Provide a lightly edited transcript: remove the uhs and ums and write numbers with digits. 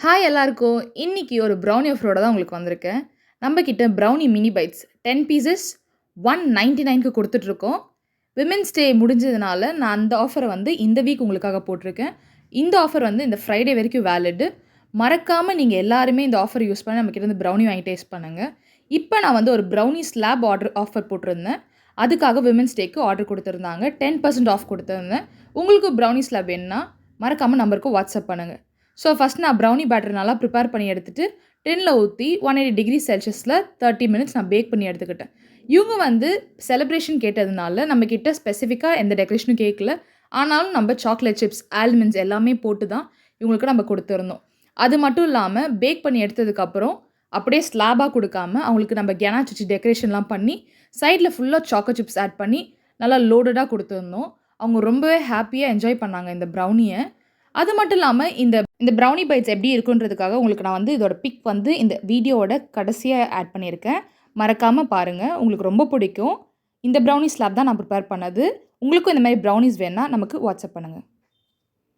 Hi எல்லாருக்கும். இன்னைக்கு ஒரு ப்ரௌனி ஆஃபரோட தான் உங்களுக்கு வந்திருக்கேன். நம்ம கிட்ட ப்ரௌனி மினி பைட்ஸ் 10 பீசஸ் 199க்கு குடுத்துட்ருக்கோம். விமென்ஸ் டே முடிஞ்சதுனால நான் அந்த ஆஃபர வந்து இந்த வீக் உங்களுக்காக போட்டிருக்கேன். இந்த ஆஃபர் வந்து இந்த ஃப்ரைடே வரைக்கும் வேலிட். மறக்காம நீங்க எல்லாருமே இந்த ஆஃபர் யூஸ் பண்ணி நம்ம கிட்ட இருந்து ப்ரௌனி வாங்கி டேஸ்ட் பண்ணுங்க. இப்ப நான் வந்து ஒரு ப்ரௌனி ஸ்லாப் ஆஃபர் போட்டிருந்தேன். அதுக்காக விமென்ஸ் டேக்கு ஆர்டர் குடுத்திருந்தாங்க. 10% ஆஃப் குடுத்திருந்தேன். உங்களுக்கு ப்ரௌனி ஸ்லாப் வேணும்னா மறக்காம நம்பருக்கு வாட்ஸ்அப் பண்ணுங்க. ஸோ ஃபஸ்ட் நான் ப்ரௌனி பேட்டர் நல்லா ப்ரிப்பேர் பண்ணி எடுத்துட்டு டின்ல ஊற்றி 180 டிகிரி செல்சியஸில் 30 மினிட்ஸ் நான் பேக் பண்ணி எடுத்துக்கிட்டேன். இவங்க வந்து செலிப்ரேஷன் கேட்டதுனால நம்மக்கிட்ட ஸ்பெசிஃபிக்காக எந்த டெக்கரேஷனும் கேட்கல. ஆனாலும் நம்ம சாக்லேட் சிப்ஸ், ஆல்மண்ட்ஸ் எல்லாமே போட்டு தான் இவங்களுக்கு நம்ம கொடுத்துருந்தோம். அது மட்டும் இல்லாமல் பேக் பண்ணி எடுத்ததுக்கப்புறம் அப்படியே ஸ்லாபாக கொடுக்காம அவங்களுக்கு நம்ம கெனாச் வச்சு டெக்கரேஷன்லாம் பண்ணி சைடில் ஃபுல்லாக சாக்கோ சிப்ஸ் ஆட் பண்ணி நல்லா லோடடாக கொடுத்துருந்தோம். அவங்க ரொம்பவே ஹாப்பியாக என்ஜாய் பண்ணாங்க இந்த ப்ரௌனியை. அது மட்டும் இல்லாமல் இந்த ப்ரௌனி பைட்ஸ் எப்படி இருக்குன்றதுக்காக உங்களுக்கு நான் வந்து இதோட பிக் வந்து இந்த வீடியோவோட கடைசியாக ஆட் பண்ணியிருக்கேன். மறக்காமல் பாருங்கள், உங்களுக்கு ரொம்ப பிடிக்கும். இந்த ப்ரௌனி ஸ்லாப் தான் நான் ப்ரிப்பேர் பண்ணது. உங்களுக்கும் இந்த மாதிரி ப்ரௌனிஸ் வேணுன்னா நமக்கு வாட்ஸ்அப் பண்ணுங்கள்.